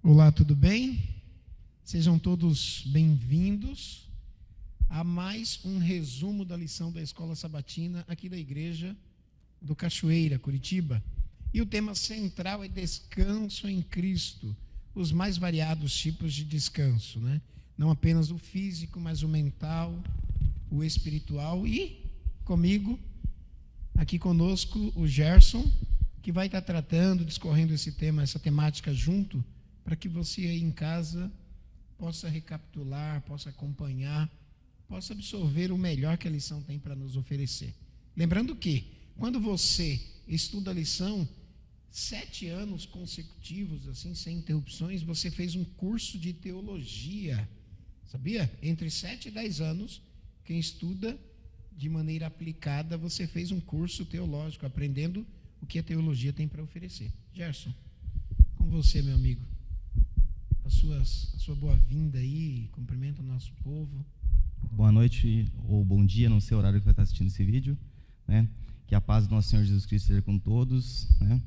Olá, tudo bem? Sejam todos bem-vindos a mais um resumo da lição da Escola Sabatina aqui da Igreja do Cachoeira, Curitiba. E o tema central é descanso em Cristo, os mais variados tipos de descanso, né? Não apenas o físico, mas o mental, o espiritual. E comigo, aqui conosco, o Gerson, que vai estar tratando, discorrendo esse tema, essa temática junto, para que você aí em casa possa recapitular, possa acompanhar, possa absorver o melhor que a lição tem para nos oferecer. Lembrando que, quando você estuda a lição 7 anos consecutivos, assim, sem interrupções, você fez um curso de teologia, sabia? Entre 7 e 10 anos, quem estuda de maneira aplicada, você fez um curso teológico, aprendendo o que a teologia tem para oferecer. Gerson, com você, meu amigo. A sua boa-vinda aí, cumprimenta o nosso povo. Boa noite ou bom dia, não sei o horário que vai estar assistindo esse vídeo, né? Que a paz do nosso Senhor Jesus Cristo seja com todos, né?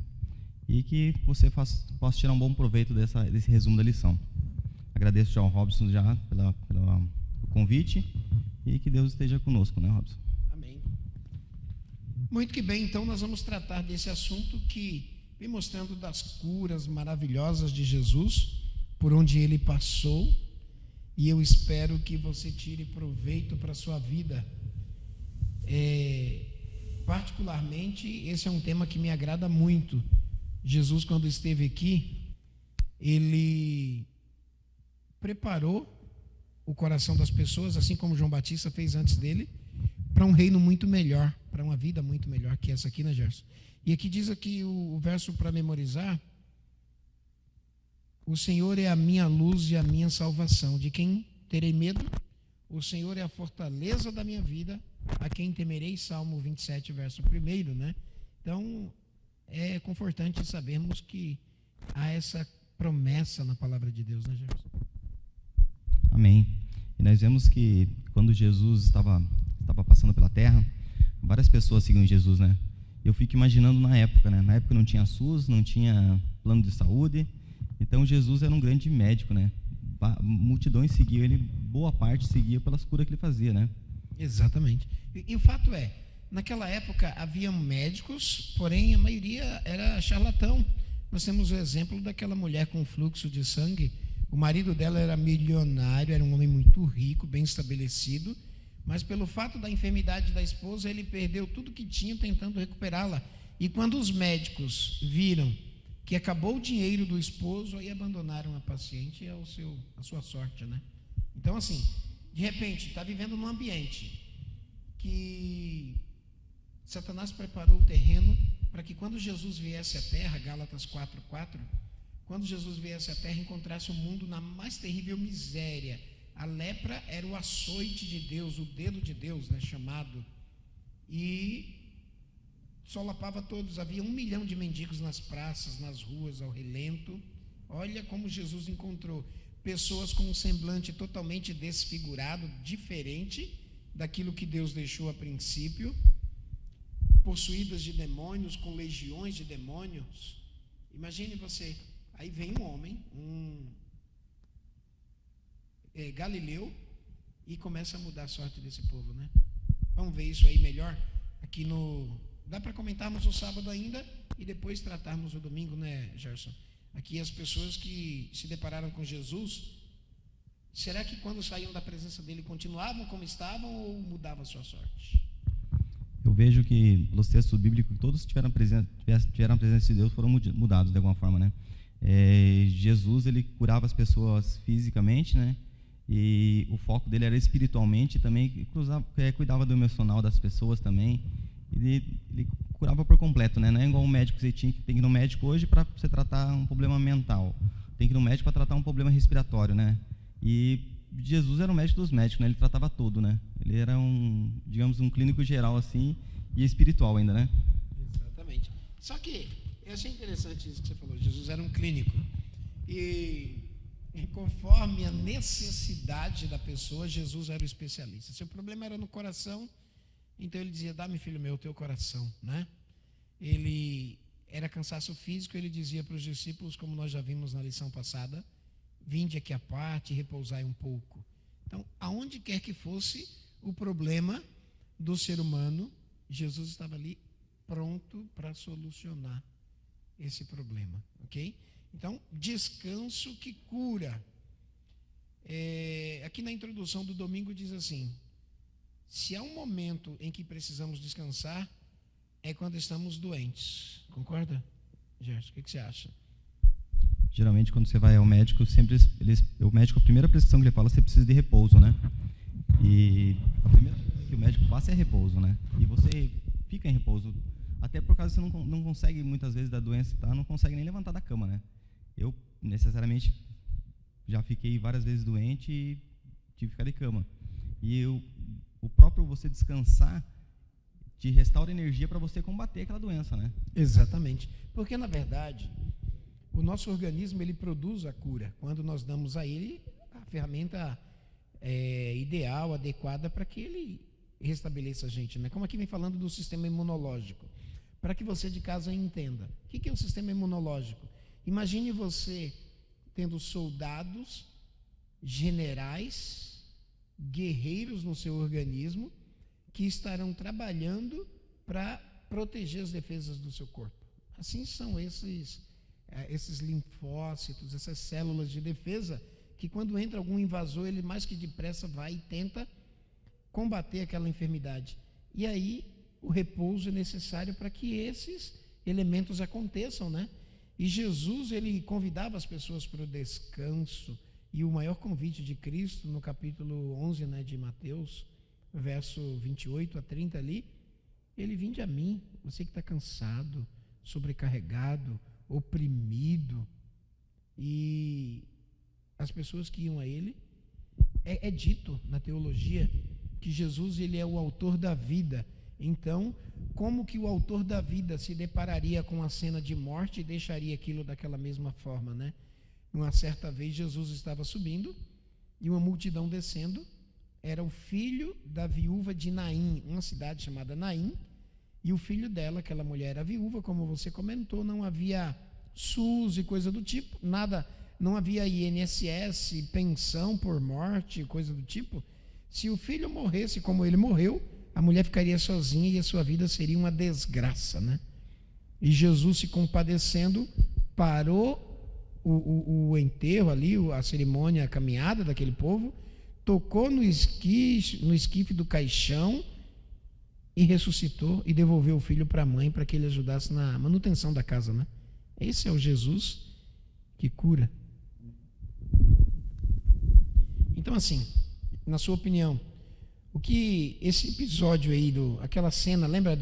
E que você possa tirar um bom proveito desse resumo da lição. Agradeço já ao Robson já pelo convite e que Deus esteja conosco, né, Robson? Amém. Muito que bem, então nós vamos tratar desse assunto que vem mostrando das curas maravilhosas de Jesus, por onde ele passou, e eu espero que você tire proveito para a sua vida. Particularmente, esse é um tema que me agrada muito. Jesus, quando esteve aqui, ele preparou o coração das pessoas, assim como João Batista fez antes dele, para um reino muito melhor, para uma vida muito melhor que essa aqui, né, Gerson? E aqui diz aqui o verso para memorizar: o Senhor é a minha luz e a minha salvação. De quem terei medo? O Senhor é a fortaleza da minha vida. A quem temerei? Salmo 27, verso 1, né? Então, é confortante sabermos que há essa promessa na palavra de Deus, né, Gerson? Amém. E nós vemos que quando Jesus estava passando pela terra, várias pessoas seguiam Jesus, né? Eu fico imaginando na época, né? Na época não tinha SUS, não tinha plano de saúde. Então Jesus era um grande médico, né? Multidões seguiam ele, boa parte seguia pelas curas que ele fazia, né? Exatamente. E o fato é, naquela época havia médicos, porém a maioria era charlatão. Nós temos o exemplo daquela mulher com fluxo de sangue. O marido dela era milionário, era um homem muito rico, bem estabelecido, mas pelo fato da enfermidade da esposa, ele perdeu tudo que tinha tentando recuperá-la. E quando os médicos viram que acabou o dinheiro do esposo, aí abandonaram a paciente e a sua sorte, né? Então, assim, de repente, está vivendo num ambiente que Satanás preparou o terreno para que quando Jesus viesse à terra, Gálatas 4:4, quando Jesus viesse à terra, encontrasse o mundo na mais terrível miséria. A lepra era o açoite de Deus, o dedo de Deus, né, chamado, e solapava todos. Havia 1 milhão de mendigos nas praças, nas ruas, ao relento. Olha como Jesus encontrou pessoas com um semblante totalmente desfigurado, diferente daquilo que Deus deixou a princípio, possuídas de demônios, com legiões de demônios. Imagine você, aí vem um homem, galileu, e começa a mudar a sorte desse povo, né? Vamos ver isso aí melhor aqui no... Dá para comentarmos o sábado ainda e depois tratarmos o domingo, né, Gerson? Aqui as pessoas que se depararam com Jesus, será que quando saíam da presença dele continuavam como estavam ou mudavam a sua sorte? Eu vejo que nos textos bíblicos todos tiveram a presença de Deus, foram mudados de alguma forma, né? Jesus, ele curava as pessoas fisicamente, né? E o foco dele era espiritualmente também, cuidava do emocional das pessoas também. Ele curava por completo, né? Não é igual um médico que você tem que ir no médico hoje para você tratar um problema mental. Tem que ir no médico para tratar um problema respiratório, né? E Jesus era o médico dos médicos, né? Ele tratava tudo, né? Ele era digamos, um clínico geral assim e espiritual ainda, né? Exatamente. Só que eu achei interessante isso que você falou. Jesus era um clínico e conforme a necessidade da pessoa, Jesus era o especialista. Se o problema era no coração, então ele dizia: dá-me, filho meu, o teu coração, né? Ele era cansaço físico, ele dizia para os discípulos, como nós já vimos na lição passada: vinde aqui à parte e repousai um pouco. Então, aonde quer que fosse o problema do ser humano, Jesus estava ali pronto para solucionar esse problema, ok? Então, descanso que cura. Aqui na introdução do domingo diz assim: se há um momento em que precisamos descansar, é quando estamos doentes. Concorda, Gerson? O que você acha? Geralmente, quando você vai ao médico, o médico, a primeira prescrição que ele fala, você precisa de repouso, né? E a primeira coisa que o médico passa é repouso, né? E você fica em repouso, até por causa que você não consegue, muitas vezes, da doença, tá? Não consegue nem levantar da cama, né? Eu, necessariamente, já fiquei várias vezes doente e tive que ficar de cama. E o próprio você descansar te restaura energia para você combater aquela doença, né? Exatamente. Porque, na verdade, o nosso organismo, ele produz a cura quando nós damos a ele a ferramenta ideal, adequada, para que ele restabeleça a gente, né? Como aqui vem falando do sistema imunológico, para que você de casa entenda. O que é o sistema imunológico? Imagine você tendo soldados, generais, guerreiros no seu organismo, que estarão trabalhando para proteger as defesas do seu corpo. Assim são esses linfócitos, essas células de defesa, que quando entra algum invasor, ele mais que depressa vai e tenta combater aquela enfermidade. E aí o repouso é necessário para que esses elementos aconteçam, né? E Jesus, ele convidava as pessoas para o descanso, e o maior convite de Cristo, no capítulo 11, né, de Mateus, verso 28 a 30 ali, ele: vinde a mim, você que está cansado, sobrecarregado, oprimido. E as pessoas que iam a ele, é dito na teologia que Jesus, ele é o autor da vida. Então, como que o autor da vida se depararia com a cena de morte e deixaria aquilo daquela mesma forma, né? Uma certa vez Jesus estava subindo e uma multidão descendo. Era o filho da viúva de Naim, uma cidade chamada Naim, e o filho dela, aquela mulher, era viúva, como você comentou, não havia SUS e coisa do tipo, nada, não havia INSS, pensão por morte, coisa do tipo. Se o filho morresse como ele morreu, a mulher ficaria sozinha e a sua vida seria uma desgraça, né? E Jesus, se compadecendo, parou o enterro ali, a cerimônia, a caminhada daquele povo, tocou no esquife do caixão e ressuscitou e devolveu o filho para a mãe, para que ele ajudasse na manutenção da casa, né? Esse é o Jesus que cura. Então, assim, na sua opinião, o que esse episódio aí, aquela cena, lembra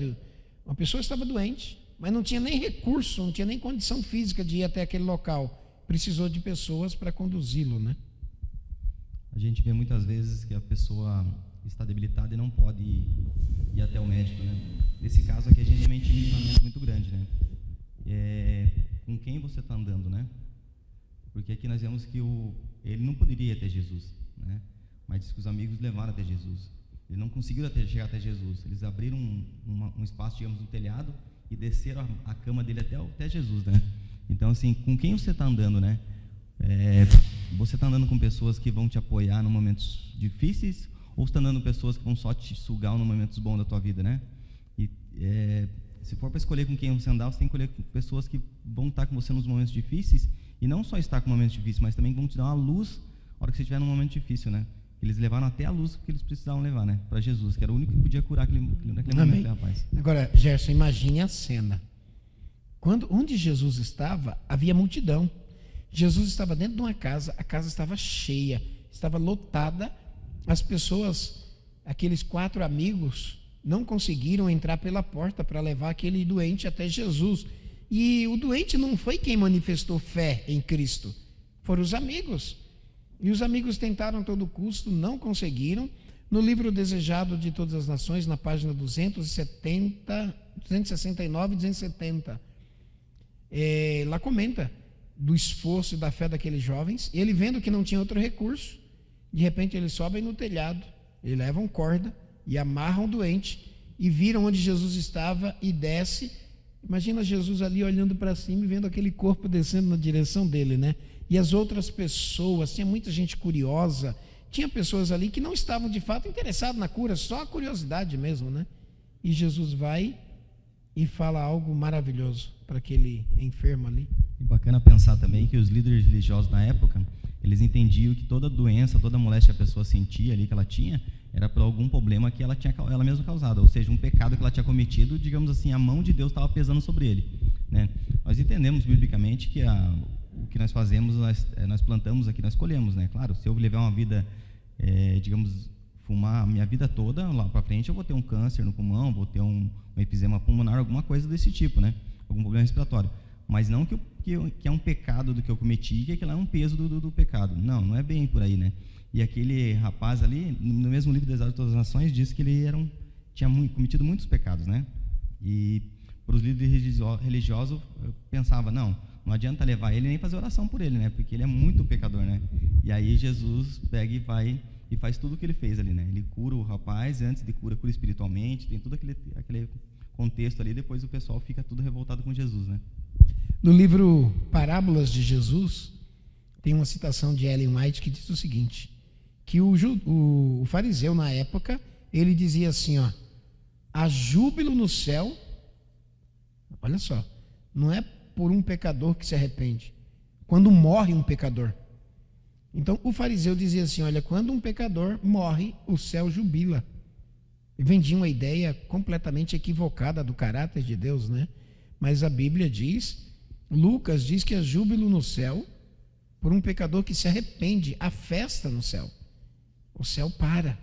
uma pessoa estava doente, mas não tinha nem recurso, não tinha nem condição física de ir até aquele local, precisou de pessoas para conduzi-lo, né? A gente vê muitas vezes que a pessoa está debilitada e não pode ir até o médico, né? Nesse caso aqui, a gente tem um ensinamento muito grande, né? Com quem você está andando, né? Porque aqui nós vemos que ele não poderia ir até Jesus, né? Mas diz que os amigos levaram até Jesus. Ele não conseguiu chegar até Jesus. Eles abriram um espaço, digamos, no telhado e desceram a cama dele até Jesus, né? Então, assim, com quem você está andando, né? Você está andando com pessoas que vão te apoiar em momentos difíceis, ou está andando com pessoas que vão só te sugar nos momentos bons da tua vida, né? E se for para escolher com quem você andar, você tem que escolher com pessoas que vão estar com você nos momentos difíceis, e não só estar com momentos difíceis, mas também vão te dar uma luz na hora que você estiver num momento difícil, né? Eles levaram até a luz que eles precisavam levar, né? Para Jesus, que era o único que podia curar naquele momento, rapaz. Agora, Gerson, imagine a cena. Onde Jesus estava, havia multidão. Jesus estava dentro de uma casa, a casa estava cheia, estava lotada. As pessoas, aqueles 4 amigos, não conseguiram entrar pela porta para levar aquele doente até Jesus. E o doente não foi quem manifestou fé em Cristo, foram os amigos. E os amigos tentaram a todo custo, não conseguiram. No livro Desejado de Todas as Nações, na página 269 e 270, lá comenta do esforço e da fé daqueles jovens. Ele, vendo que não tinha outro recurso, de repente eles sobem no telhado, e levam corda e amarram o doente, e viram onde Jesus estava, e desce Imagina Jesus ali olhando para cima e vendo aquele corpo descendo na direção dele, né? E as outras pessoas, tinha muita gente curiosa, tinha pessoas ali que não estavam de fato interessadas na cura, só a curiosidade mesmo, né? E Jesus vai e fala algo maravilhoso para aquele enfermo ali. E bacana pensar também que os líderes religiosos na época, eles entendiam que toda doença, toda moléstia que a pessoa sentia ali, que ela tinha, era por algum problema que ela tinha ela mesma causado, ou seja, um pecado que ela tinha cometido, digamos assim, a mão de Deus estava pesando sobre ele, né? Nós entendemos biblicamente que o que nós fazemos, nós plantamos aqui, nós colhemos, né? Claro, se eu levar uma vida, digamos, fumar a minha vida toda, lá para frente eu vou ter um câncer no pulmão, vou ter um efizema pulmonar, alguma coisa desse tipo, né? Algum problema respiratório. Mas não que é um pecado do que eu cometi, que aquilo é um peso do pecado. Não é bem por aí, né? E aquele rapaz ali, no mesmo livro do Exato de Todas as Nações, diz que ele tinha cometido muitos pecados, né? E para os líderes religiosos, eu pensava, não adianta levar ele nem fazer oração por ele, né? Porque ele é muito pecador, né? E aí Jesus pega e vai e faz tudo o que ele fez ali, né? Ele cura o rapaz, antes de cura espiritualmente, tem todo aquele contexto ali, depois o pessoal fica tudo revoltado com Jesus, né? No livro Parábolas de Jesus, tem uma citação de Ellen White que diz o seguinte, que o fariseu na época, ele dizia assim, ó, há júbilo no céu, olha só, não é por um pecador que se arrepende, quando morre um pecador. Então o fariseu dizia assim, olha, quando um pecador morre, o céu jubila. E vendia uma ideia completamente equivocada do caráter de Deus, né? Mas a Bíblia diz, Lucas diz que há júbilo no céu por um pecador que se arrepende, há festa no céu. O céu para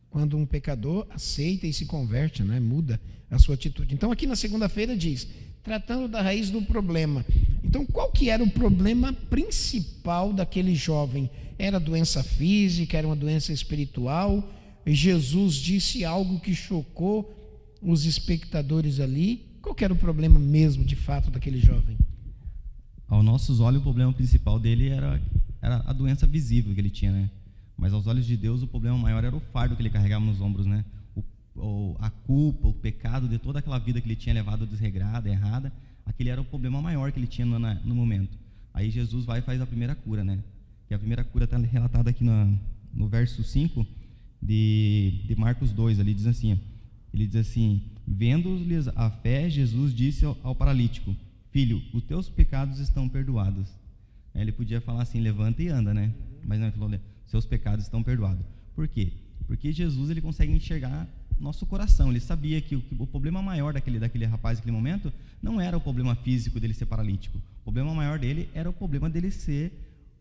quando um pecador aceita e se converte, né? Muda a sua atitude. Então aqui na segunda-feira diz, tratando da raiz do problema. Então qual que era o problema principal daquele jovem? Era doença física, era uma doença espiritual? E Jesus disse algo que chocou os espectadores ali. Qual que era o problema mesmo, de fato, daquele jovem? Aos nossos olhos, o problema principal dele era a doença visível que ele tinha, né? Mas aos olhos de Deus, o problema maior era o fardo que ele carregava nos ombros, né? A culpa, o pecado de toda aquela vida que ele tinha levado desregrada, errada, aquele era o problema maior que ele tinha no momento. Aí Jesus vai e faz a primeira cura, né? E a primeira cura está relatada aqui no verso 5 de Marcos 2, ali ele diz assim, vendo-lhes a fé, Jesus disse ao paralítico, filho, os teus pecados estão perdoados. Aí ele podia falar assim, levanta e anda, né? Mas não, ele falou, seus pecados estão perdoados. Por quê? Porque Jesus, ele consegue enxergar nosso coração. Ele sabia que o problema maior daquele rapaz naquele momento não era o problema físico dele ser paralítico. O problema maior dele era o problema dele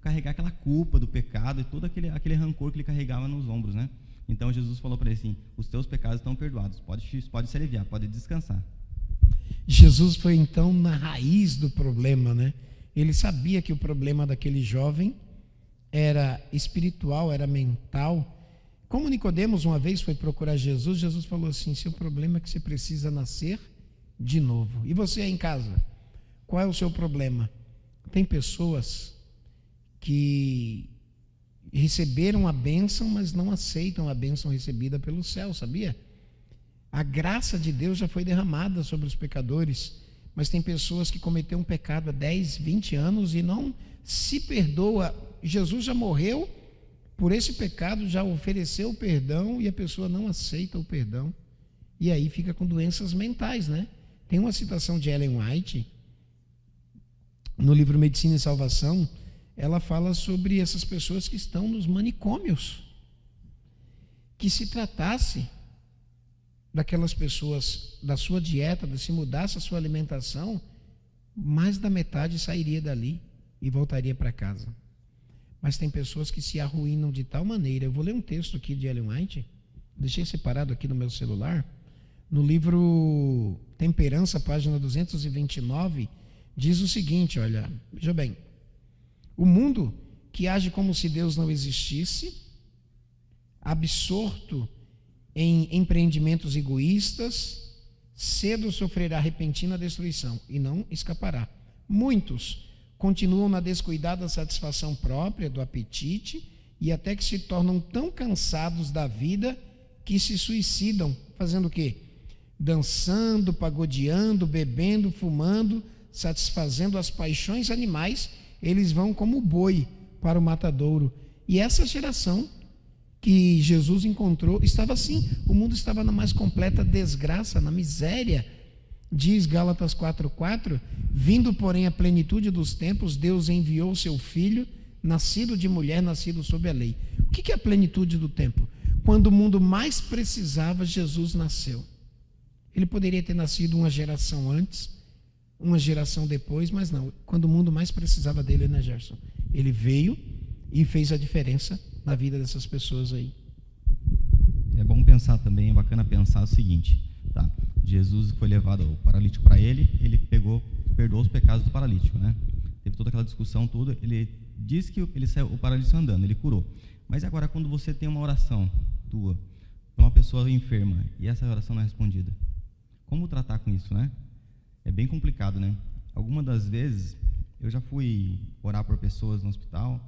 carregar aquela culpa do pecado e todo aquele rancor que ele carregava nos ombros, né? Então Jesus falou para ele assim, os teus pecados estão perdoados, pode se aliviar, pode descansar. Jesus foi então na raiz do problema, né? Ele sabia que o problema daquele jovem era espiritual, era mental. Como Nicodemos uma vez foi procurar Jesus, Jesus falou assim, seu problema é que você precisa nascer de novo. E você aí em casa, qual é o seu problema? Tem pessoas que receberam a bênção, mas não aceitam a bênção recebida pelo céu, sabia? A graça de Deus já foi derramada sobre os pecadores, mas tem pessoas que cometeram um pecado há 10, 20 anos e não se perdoa. Jesus já morreu por esse pecado, já ofereceu o perdão e a pessoa não aceita o perdão. E aí fica com doenças mentais, né? Tem uma citação de Ellen White, no livro Medicina e Salvação, ela fala sobre essas pessoas que estão nos manicômios. Que se tratasse daquelas pessoas, da sua dieta, de se mudasse a sua alimentação, mais da metade sairia dali e voltaria para casa. Mas tem pessoas que se arruinam de tal maneira. Eu vou ler um texto aqui de Ellen White, deixei separado aqui no meu celular, no livro Temperança, página 229, diz o seguinte, olha, veja bem, o mundo que age como se Deus não existisse, absorto em empreendimentos egoístas, cedo sofrerá repentina destruição e não escapará. Muitos continuam na descuidada satisfação própria, do apetite, e até que se tornam tão cansados da vida que se suicidam, fazendo o quê? dançando, pagodeando, bebendo, fumando, satisfazendo as paixões animais, eles vão como boi para o matadouro. E essa geração que Jesus encontrou estava assim, o mundo estava na mais completa desgraça, na miséria. Diz Gálatas 4:4, vindo porém a plenitude dos tempos, Deus enviou o seu Filho, nascido de mulher, nascido sob a lei. O que é a plenitude do tempo? Quando o mundo mais precisava, Jesus nasceu. Ele poderia ter nascido uma geração antes, uma geração depois, mas não. Quando o mundo mais precisava dele, né, Gerson? Ele veio e fez a diferença na vida dessas pessoas aí. É bom pensar também, é bacana pensar o seguinte, tá? Jesus foi levado o paralítico para ele perdoou os pecados do paralítico, né? Teve toda aquela discussão toda, ele disse que ele saiu, o paralítico andando, ele curou. Mas agora, quando você tem uma oração tua para uma pessoa enferma e essa oração não é respondida, como tratar com isso, né? É bem complicado, né? Algumas das vezes, eu já fui orar por pessoas no hospital,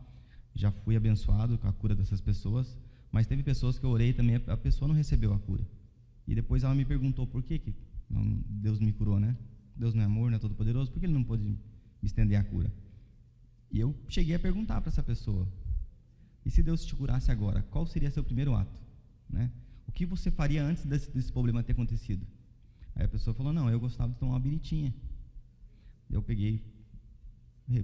já fui abençoado com a cura dessas pessoas, mas teve pessoas que eu orei também, a pessoa não recebeu a cura. E depois ela me perguntou por que Deus me curou, né? Deus não é amor, não é todo poderoso, por que ele não pôde me estender a cura? E eu cheguei a perguntar para essa pessoa, e se Deus te curasse agora, qual seria seu primeiro ato, né? O que você faria antes desse problema ter acontecido? Aí a pessoa falou, não, eu gostava de tomar uma biritinha. Eu peguei,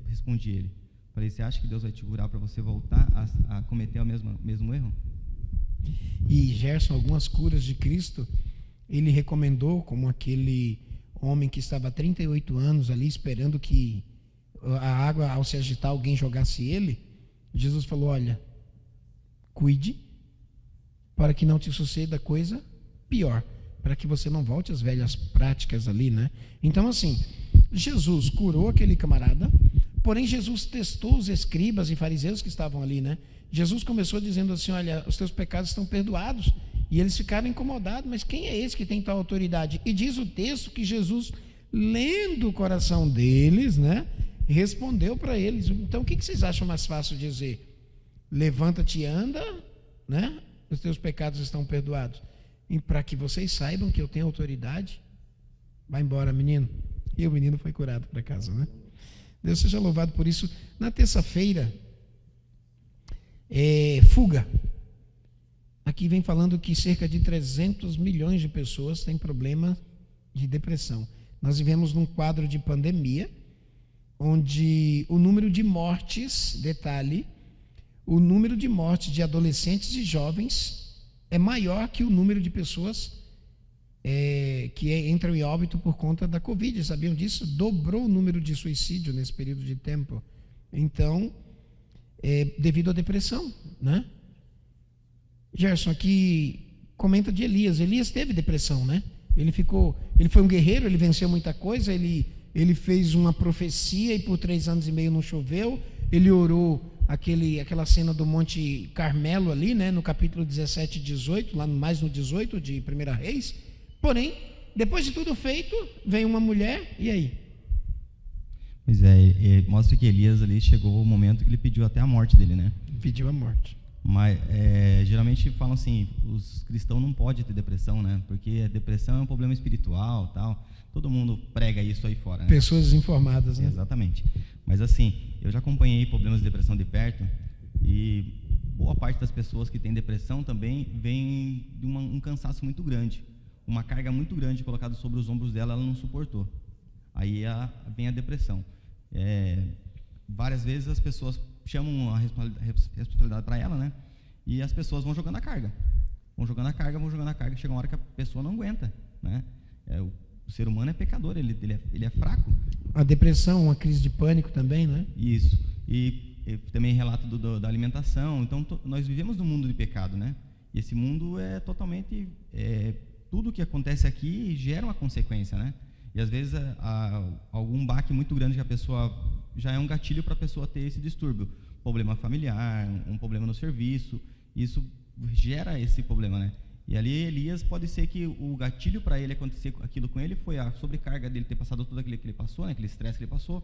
respondi ele, falei, você acha que Deus vai te curar para você voltar a cometer o mesmo erro? E Gerson, algumas curas de Cristo, ele recomendou, como aquele homem que estava há 38 anos ali esperando que a água, ao se agitar, alguém jogasse ele. Jesus falou, olha, cuide para que não te suceda coisa pior, para que você não volte às velhas práticas ali, né? Então, assim, Jesus curou aquele camarada, porém Jesus testou os escribas e fariseus que estavam ali, né? Jesus começou dizendo assim, olha, os teus pecados estão perdoados, e eles ficaram incomodados, mas quem é esse que tem tal autoridade? E diz o texto que Jesus, lendo o coração deles, né, respondeu para eles. Então, o que vocês acham mais fácil dizer? Levanta-te e anda, né? Os teus pecados estão perdoados. E para que vocês saibam que eu tenho autoridade, vai embora, menino. E o menino foi curado para casa, né? Deus seja louvado por isso. Na terça-feira, fuga. Aqui vem falando que cerca de 300 milhões de pessoas têm problema de depressão. Nós vivemos num quadro de pandemia, onde o número de mortes, detalhe, o número de mortes de adolescentes e jovens é maior que o número de pessoas que entram em óbito por conta da Covid. Sabiam disso? Dobrou o número de suicídio nesse período de tempo. Então, devido à depressão, né? Gerson aqui comenta de Elias. Elias teve depressão, né? Ele foi um guerreiro, ele venceu muita coisa, ele fez uma profecia e por 3 anos e meio não choveu. Ele orou aquela cena do Monte Carmelo ali, né, no capítulo 17 e 18, lá mais no 18 de 1 Reis. Porém, depois de tudo feito, vem uma mulher, e aí? Pois mostra que Elias ali chegou o momento que ele pediu até a morte dele, né? Pediu a morte. Mas geralmente falam assim, os cristãos não podem ter depressão, né? Porque a depressão é um problema espiritual, tal. Todo mundo prega isso aí fora, né? Pessoas desinformadas, né? Exatamente. Mas assim, eu já acompanhei problemas de depressão de perto e boa parte das pessoas que têm depressão também vem de um cansaço muito grande, uma carga muito grande colocada sobre os ombros dela, ela não suportou. Aí vem a depressão. Várias vezes as pessoas chamam a responsabilidade para ela, né? E as pessoas vão jogando a carga. Vão jogando a carga, chega uma hora que a pessoa não aguenta, né? O ser humano é pecador, ele é fraco. A depressão, uma crise de pânico também, né? Isso. E também relato da alimentação. Então, nós vivemos num mundo de pecado, né? E esse mundo é totalmente... tudo que acontece aqui gera uma consequência, né? E às vezes algum baque muito grande que a pessoa... já é um gatilho para a pessoa ter esse distúrbio. Problema familiar, um problema no serviço. Isso gera esse problema, né? E ali Elias, pode ser que o gatilho para ele acontecer aquilo com ele foi a sobrecarga dele ter passado tudo aquilo que ele passou, né? Aquele estresse que ele passou.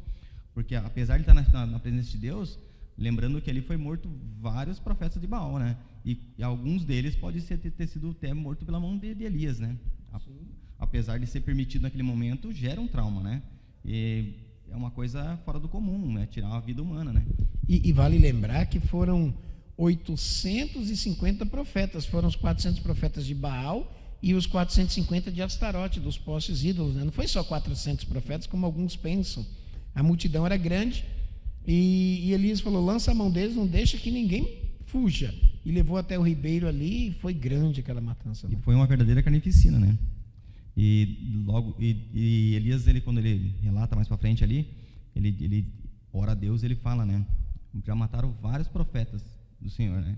Porque apesar de estar na presença de Deus, lembrando que ali foi morto vários profetas de Baal, né? E alguns deles pode ter sido até morto pela mão de Elias, né? apesar de ser permitido naquele momento, gera um trauma, né? E é uma coisa fora do comum, né? Tirar uma vida humana, né? E vale lembrar que foram 850 profetas, foram os 400 profetas de Baal e os 450 de Astarote, dos postes ídolos, né? Não foi só 400 profetas, como alguns pensam. A multidão era grande e Elias falou: lança a mão deles, não deixa que ninguém fuja. E levou até o ribeiro ali e foi grande aquela matança. E foi uma verdadeira carnificina, né? E Elias, quando ele relata mais para frente ali, ele ora a Deus, ele fala, né? Já mataram vários profetas do Senhor, né?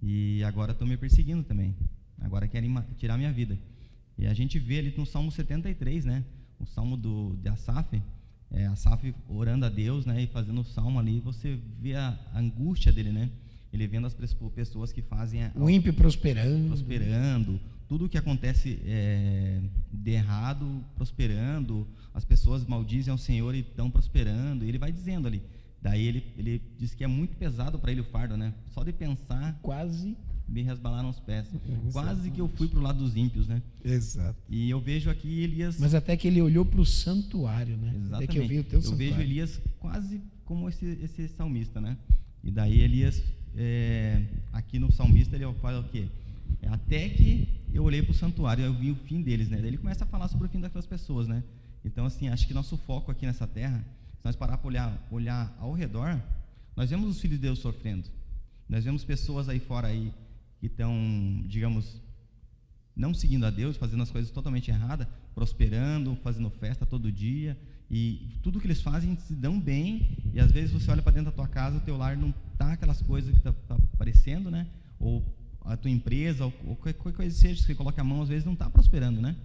E agora estão me perseguindo também. Agora querem tirar minha vida. E a gente vê ali no Salmo 73, né? O Salmo de Asaf, Asaf orando a Deus, né? E fazendo o Salmo ali, você vê a angústia dele, né? Ele vendo as pessoas que fazem o ímpio prosperando, tudo que acontece de errado prosperando, as pessoas maldizem ao Senhor e estão prosperando, e ele vai dizendo ali. Daí ele diz que é muito pesado para ele o fardo, né? Só de pensar, quase me resbalaram os pés. Quase que eu fui para o lado dos ímpios, né? Exato. E eu vejo aqui Elias... Mas até que ele olhou para o santuário, né? Exatamente. Até que eu vi o teu santuário. Eu vejo Elias quase como esse salmista, né? E daí Elias, aqui no salmista, ele fala o quê? Até que eu olhei para o santuário, eu vi o fim deles, né? Daí ele começa a falar sobre o fim daquelas pessoas, né? Então, assim, acho que nosso foco aqui nessa terra, se nós parar para olhar ao redor, nós vemos os filhos de Deus sofrendo. Nós vemos pessoas aí fora aí que estão, digamos, não seguindo a Deus, fazendo as coisas totalmente erradas, prosperando, fazendo festa todo dia, e tudo que eles fazem se dão bem, e às vezes você olha para dentro da tua casa, o teu lar não está aquelas coisas que está aparecendo, né? Ou a tua empresa, ou qualquer coisa que seja, você coloca a mão, às vezes não está prosperando, né?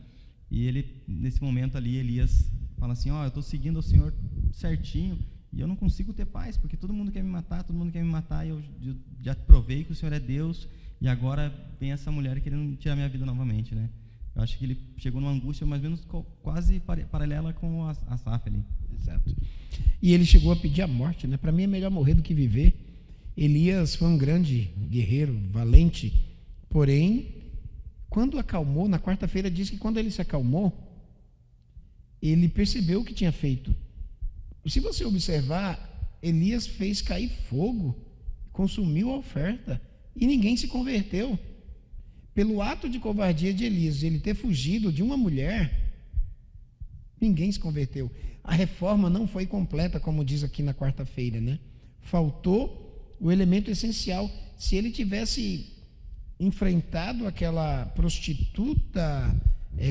E ele, nesse momento ali, Elias fala assim: eu estou seguindo o Senhor certinho, e eu não consigo ter paz, porque todo mundo quer me matar, e eu já provei que o Senhor é Deus, e agora vem essa mulher querendo tirar minha vida novamente, né? Eu acho que ele chegou numa angústia mais ou menos quase paralela com a Asaf ali. Exato. E ele chegou a pedir a morte, né? Para mim é melhor morrer do que viver. Elias foi um grande guerreiro, valente, porém, quando acalmou, na quarta-feira diz que quando ele se acalmou, ele percebeu o que tinha feito. Se você observar, Elias fez cair fogo, consumiu a oferta, e ninguém se converteu. Pelo ato de covardia de Elias, de ele ter fugido de uma mulher, ninguém se converteu. A reforma não foi completa, como diz aqui na quarta-feira, né? Faltou o elemento essencial. Se ele tivesse enfrentado aquela prostituta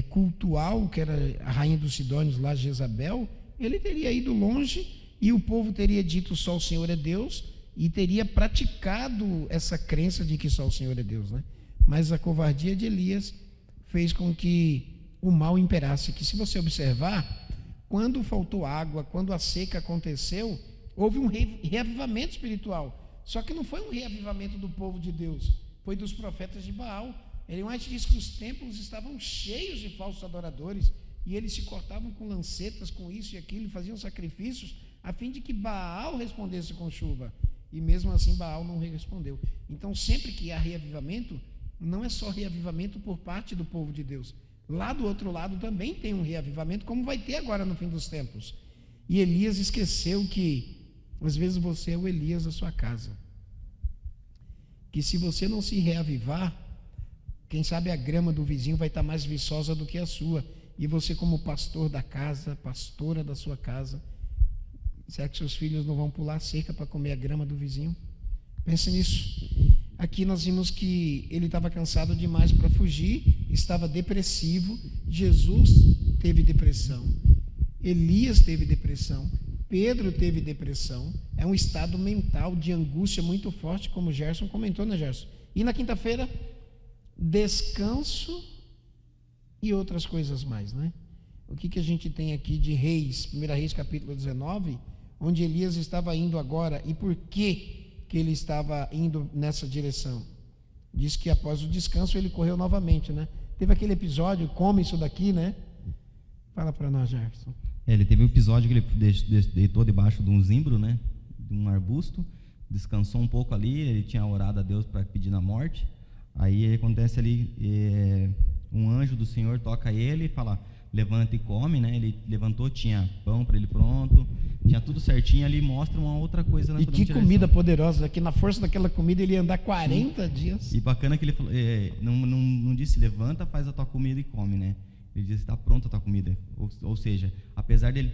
cultual, que era a rainha dos Sidônios lá, Jezabel, ele teria ido longe e o povo teria dito só o Senhor é Deus e teria praticado essa crença de que só o Senhor é Deus, né? Mas a covardia de Elias fez com que o mal imperasse, que se você observar, quando faltou água, quando a seca aconteceu, houve um reavivamento espiritual, só que não foi um reavivamento do povo de Deus, foi dos profetas de Baal. Ele antes diz que os templos estavam cheios de falsos adoradores, e eles se cortavam com lancetas, com isso e aquilo, e faziam sacrifícios, a fim de que Baal respondesse com chuva, e mesmo assim Baal não respondeu. Então sempre que há reavivamento, não é só reavivamento por parte do povo de Deus, lá do outro lado também tem um reavivamento, como vai ter agora no fim dos tempos. E Elias esqueceu que às vezes você é o Elias da sua casa, que se você não se reavivar, quem sabe a grama do vizinho vai estar mais viçosa do que a sua, e você como pastor da casa, pastora da sua casa, será que seus filhos não vão pular a cerca para comer a grama do vizinho? Pense nisso. Aqui nós vimos que ele estava cansado demais para fugir, estava depressivo. Jesus teve depressão, Elias teve depressão, Pedro teve depressão. É um estado mental de angústia muito forte, como o Gerson comentou, né, Gerson? E na quinta-feira, descanso e outras coisas mais, né? O que a gente tem aqui de Reis, 1 Reis capítulo 19, onde Elias estava indo agora, e por que ele estava indo nessa direção? Diz que após o descanso ele correu novamente, né? Teve aquele episódio, come isso daqui, né? Fala para nós, Gerson. Ele teve um episódio que ele deitou debaixo de um zimbro, né? De um arbusto, descansou um pouco ali, ele tinha orado a Deus para pedir na morte. Aí acontece ali, um anjo do Senhor toca ele e fala: levanta e come, né? Ele levantou, tinha pão para ele pronto, tinha tudo certinho ali, mostra uma outra coisa. E que comida poderosa, que na força daquela comida ele ia andar 40 dias. E bacana que ele falou, não disse levanta, faz a tua comida e come, né? Ele disse: está pronta a tua comida. Ou seja, apesar dele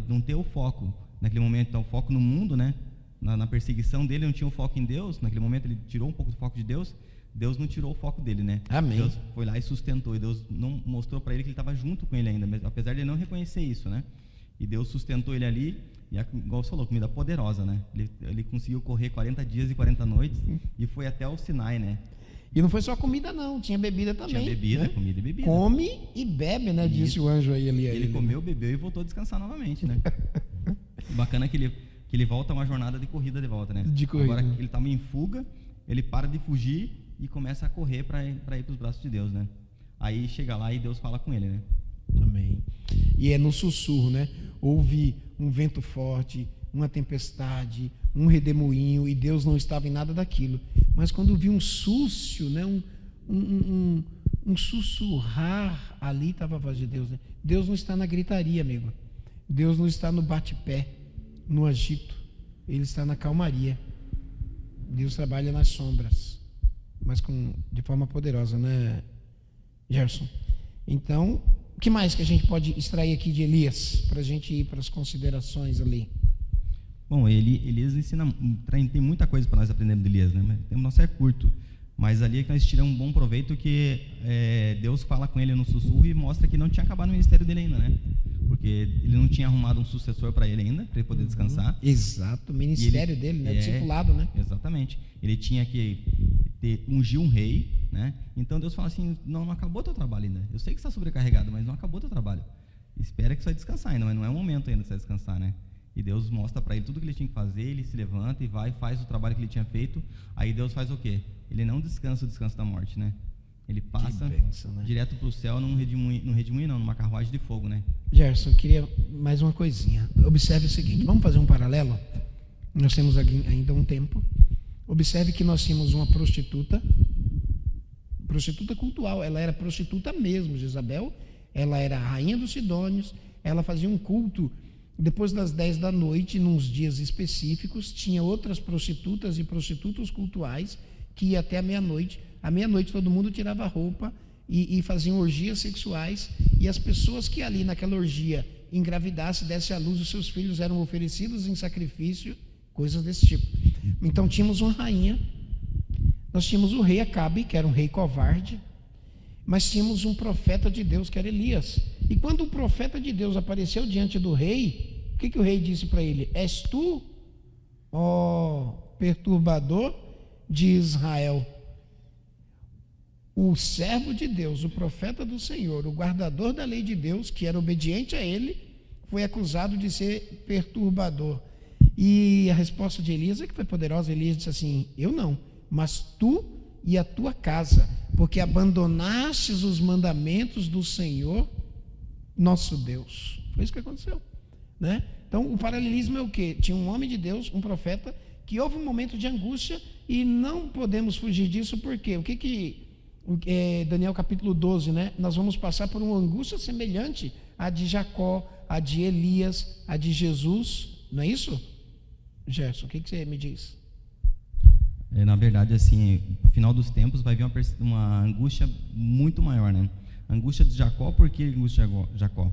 não ter o foco naquele momento, então, o foco no mundo, né? Na perseguição dele, não tinha o foco em Deus. Naquele momento ele tirou um pouco do foco de Deus. Deus não tirou o foco dele, né? Amém. Deus foi lá e sustentou. E Deus não mostrou para ele que ele estava junto com ele ainda, mas, apesar de ele não reconhecer isso, né? E Deus sustentou ele ali. E, igual você falou, comida poderosa, né? Ele conseguiu correr 40 dias e 40 noites e foi até o Sinai, né? E não foi só comida, não, tinha bebida também. Tinha bebida, né? Comida e bebida. Come e bebe, né? Disse o anjo aí ali. Ele comeu, bebeu e voltou a descansar novamente, né? Bacana que ele volta a uma jornada de corrida de volta, né? De corrida. Agora ele estava em fuga, ele para de fugir e começa a correr para ir para os braços de Deus, né? Aí chega lá e Deus fala com ele, né? Amém. E é no sussurro, né? Houve um vento forte, uma tempestade, um redemoinho, e Deus não estava em nada daquilo. Mas quando viu um súcio, né? um sussurrar, ali estava a voz de Deus, né? Deus não está na gritaria, amigo. Deus não está no bate-pé, no agito. Ele está na calmaria. Deus trabalha nas sombras, mas de forma poderosa, né, Gerson? Então, o que mais que a gente pode extrair aqui de Elias, para a gente ir para as considerações ali? Bom, Elias ensina, tem muita coisa para nós aprendermos de Elias, né? Mas o tempo nosso é curto, mas ali é que nós tiramos um bom proveito, que Deus fala com ele no sussurro e mostra que não tinha acabado o ministério dele ainda, né? Porque ele não tinha arrumado um sucessor para ele ainda, para ele poder descansar. Exato, o ministério dele, né? Discipulado, né? Exatamente. Ele tinha que ungir um rei, né? Então Deus fala assim: não acabou teu trabalho ainda. Eu sei que você está sobrecarregado, mas não acabou teu trabalho. Espera que você vai descansar ainda, mas não é o momento ainda de você descansar, né? E Deus mostra para ele tudo que ele tinha que fazer, ele se levanta e vai, faz o trabalho que ele tinha feito. Aí Deus faz o quê? Ele não descansa o descanso da morte, né? Ele passa bênção, né? direto para o céu, numa carruagem de fogo, né? Gerson, eu queria mais uma coisinha. Observe o seguinte, vamos fazer um paralelo? Nós temos ainda um tempo. Observe que nós tínhamos uma prostituta cultual, ela era prostituta mesmo, Jezabel. Ela era a rainha dos Sidônios, ela fazia um culto depois das 10 da noite, nos dias específicos. Tinha outras prostitutas e prostitutos cultuais que ia até a meia-noite. À meia-noite todo mundo tirava a roupa e faziam orgias sexuais, e as pessoas que ali naquela orgia engravidassem, dessem à luz, os seus filhos eram oferecidos em sacrifício, coisas desse tipo. Então tínhamos uma rainha, nós tínhamos o rei Acabe, que era um rei covarde, mas tínhamos um profeta de Deus, que era Elias. E quando o profeta de Deus apareceu diante do rei, o que o rei disse para ele? És tu, ó perturbador de Israel? O servo de Deus, o profeta do Senhor, o guardador da lei de Deus, que era obediente a ele, foi acusado de ser perturbador. E a resposta de Elias é que foi poderosa. Elias disse assim: eu não, mas tu e a tua casa, porque abandonastes os mandamentos do Senhor nosso Deus. Foi isso que aconteceu, né? Então o paralelismo é o quê? Tinha um homem de Deus, um profeta, que houve um momento de angústia, e não podemos fugir disso. Porque o que Daniel capítulo 12, né? Nós vamos passar por uma angústia semelhante à de Jacó, à de Elias, à de Jesus, não é isso, Gerson? O que você me diz? Na verdade, assim, no final dos tempos vai vir uma angústia muito maior, né? A angústia de Jacó. Por que angústia de Jacó?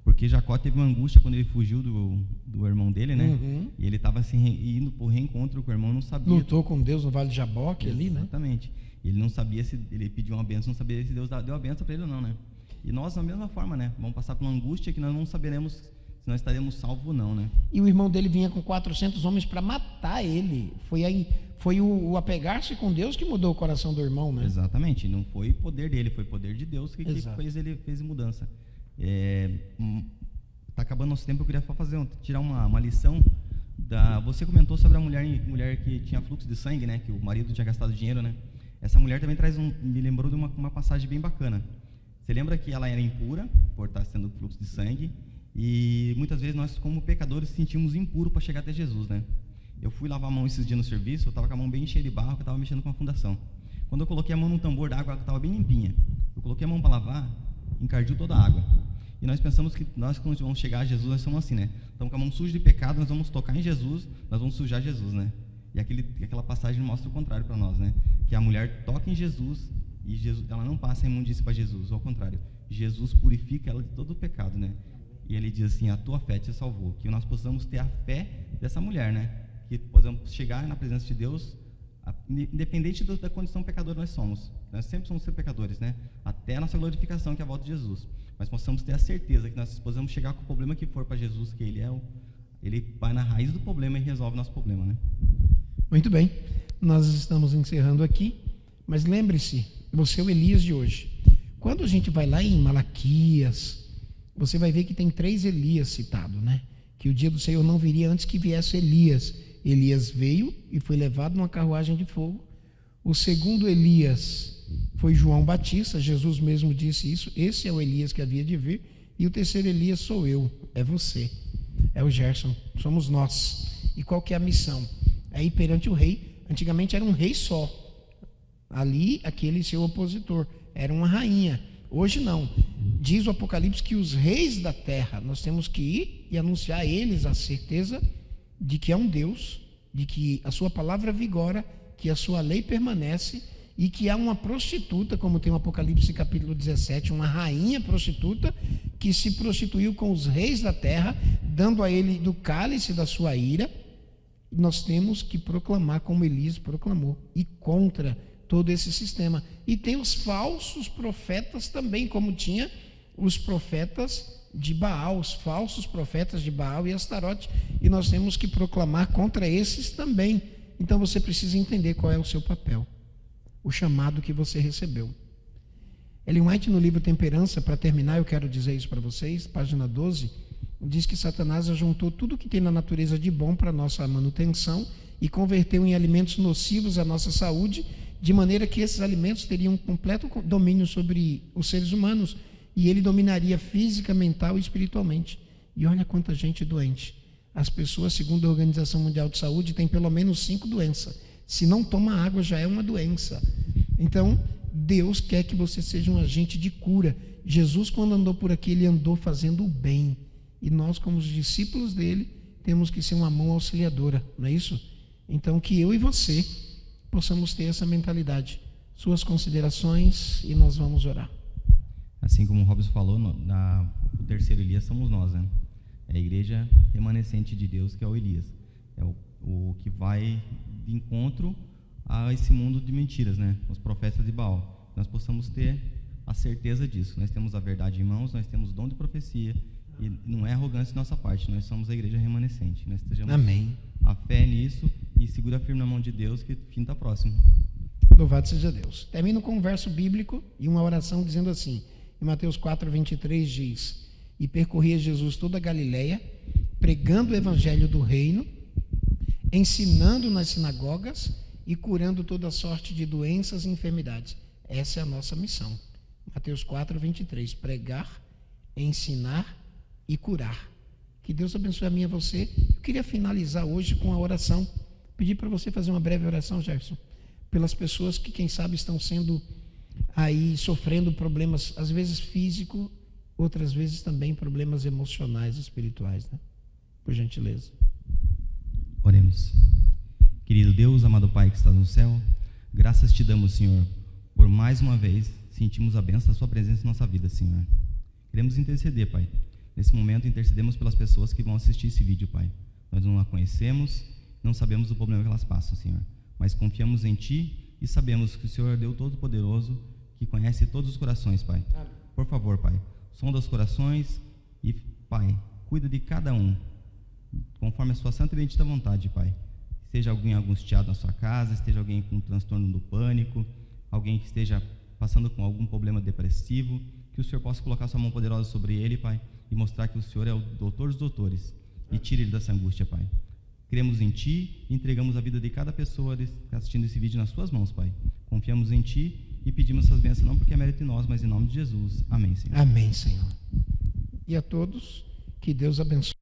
Porque Jacó teve uma angústia quando ele fugiu do irmão dele, né? E ele estava assim, indo por reencontro com o irmão, não sabia. Lutou com Deus no Vale de Jaboque ali, né? Exatamente. Ele não sabia se ele pediu uma bênção, não sabia se Deus deu a bênção para ele ou não, né? E nós, da mesma forma, né? Vamos passar por uma angústia que nós não saberemos se nós estaremos salvos ou não, né? E o irmão dele vinha com 400 homens para matar ele. Foi o apegar-se com Deus que mudou o coração do irmão, né? Exatamente. Não foi poder dele, foi poder de Deus que fez mudança. Está acabando nosso tempo. Eu queria tirar uma lição. Você comentou sobre a mulher que tinha fluxo de sangue, né? Que o marido tinha gastado dinheiro, né? Essa mulher também me lembrou de uma passagem bem bacana. Você lembra que ela era impura por estar sendo fluxo de sangue, e muitas vezes nós, como pecadores, sentimos impuro para chegar até Jesus, né? Eu fui lavar a mão esses dias no serviço, eu estava com a mão bem cheia de barro, que eu estava mexendo com a fundação. Quando eu coloquei a mão num tambor d'água, a água estava bem limpinha. Eu coloquei a mão para lavar, encardiu toda a água. E nós pensamos que nós, quando vamos chegar a Jesus, nós somos assim, né? Estamos com a mão suja de pecado, nós vamos tocar em Jesus, nós vamos sujar Jesus, né? E aquela passagem mostra o contrário para nós, né? Que a mulher toca em Jesus e Jesus, ela não passa a imundície para Jesus, ao contrário. Jesus purifica ela de todo o pecado, né? E ele diz assim: a tua fé te salvou. Que nós possamos ter a fé dessa mulher, né? Que possamos chegar na presença de Deus, independente da condição pecadora nós somos. Nós sempre somos pecadores, né? Até a nossa glorificação, que é a volta de Jesus. Mas possamos ter a certeza que nós possamos chegar com o problema que for para Jesus, que Ele vai na raiz do problema e resolve o nosso problema, né? Muito bem, nós estamos encerrando aqui, mas lembre-se, você é o Elias de hoje. Quando a gente vai lá em Malaquias, você vai ver que tem 3 Elias citados, né? Que o dia do Senhor não viria antes que viesse Elias. Elias veio e foi levado numa carruagem de fogo. O segundo Elias foi João Batista, Jesus mesmo disse isso, esse é o Elias que havia de vir. E o terceiro Elias sou eu, é você, é o Gerson, somos nós. E qual que é a missão? É ir perante o rei. Antigamente era um rei só, ali aquele seu opositor, era uma rainha. Hoje não, diz o Apocalipse que os reis da terra, nós temos que ir e anunciar a eles a certeza de que é um Deus, de que a sua palavra vigora, que a sua lei permanece, e que há uma prostituta, como tem o Apocalipse capítulo 17, uma rainha prostituta, que se prostituiu com os reis da terra, dando a ele do cálice da sua ira. Nós temos que proclamar como Elias proclamou, e contra todo esse sistema. E tem os falsos profetas também, como tinha os profetas de Baal, os falsos profetas de Baal e Astarote, e nós temos que proclamar contra esses também. Então você precisa entender qual é o seu papel, o chamado que você recebeu. Ellen White, no livro Temperança, para terminar, eu quero dizer isso para vocês, página 12, diz que Satanás juntou tudo que tem na natureza de bom para nossa manutenção e converteu em alimentos nocivos à nossa saúde, de maneira que esses alimentos teriam um completo domínio sobre os seres humanos, e ele dominaria física, mental e espiritualmente. E olha quanta gente doente. As pessoas, segundo a Organização Mundial de Saúde, têm pelo menos 5 doenças. Se não toma água, já é uma doença. Então, Deus quer que você seja um agente de cura. Jesus, quando andou por aqui, ele andou fazendo o bem. E nós, como os discípulos dele, temos que ser uma mão auxiliadora, não é isso? Então, que eu e você possamos ter essa mentalidade. Suas considerações e nós vamos orar. Assim como o Robson falou, o terceiro Elias somos nós, né? É a igreja remanescente de Deus, que é o Elias. É o que vai de encontro a esse mundo de mentiras, né? Os profetas de Baal. Nós possamos ter a certeza disso. Nós temos a verdade em mãos, nós temos o dom de profecia, e não é arrogância de nossa parte, nós somos a igreja remanescente. Nós estejamos Amém. A fé nisso e segura firme na mão de Deus, que o fim está próximo. Louvado seja Deus. Termino com um verso bíblico e uma oração dizendo assim, em Mateus 4:23 diz: e percorria Jesus toda a Galileia, pregando o evangelho do reino, ensinando nas sinagogas e curando toda sorte de doenças e enfermidades. Essa é a nossa missão. Mateus 4:23, pregar, ensinar e curar. Que Deus abençoe a mim e a você. Eu queria finalizar hoje com a oração, pedir para você fazer uma breve oração, Gerson, pelas pessoas que, quem sabe, estão sendo aí sofrendo problemas, às vezes físicos, outras vezes também problemas emocionais e espirituais, né? Por gentileza. Oremos. Querido Deus, amado Pai que está no céu, graças te damos, Senhor, por mais uma vez sentimos a bênção da sua presença em nossa vida, Senhor. Queremos interceder, Pai. Nesse momento intercedemos pelas pessoas que vão assistir esse vídeo, Pai. Nós não a conhecemos, não sabemos do problema que elas passam, Senhor, mas confiamos em Ti e sabemos que o Senhor é Deus Todo-Poderoso, que conhece todos os corações, Pai. Por favor, Pai, sonda os corações e, Pai, cuida de cada um, conforme a sua santa e bendita vontade, Pai. Esteja alguém angustiado na sua casa, esteja alguém com um transtorno do pânico, alguém que esteja passando com algum problema depressivo, que o Senhor possa colocar sua mão poderosa sobre ele, Pai, e mostrar que o Senhor é o doutor dos doutores, e tire ele dessa angústia, Pai. Cremos em Ti e entregamos a vida de cada pessoa assistindo esse vídeo nas Suas mãos, Pai. Confiamos em Ti e pedimos essas bênçãos não porque é mérito de nós, mas em nome de Jesus. Amém, Senhor. Amém, Senhor. E a todos, que Deus abençoe.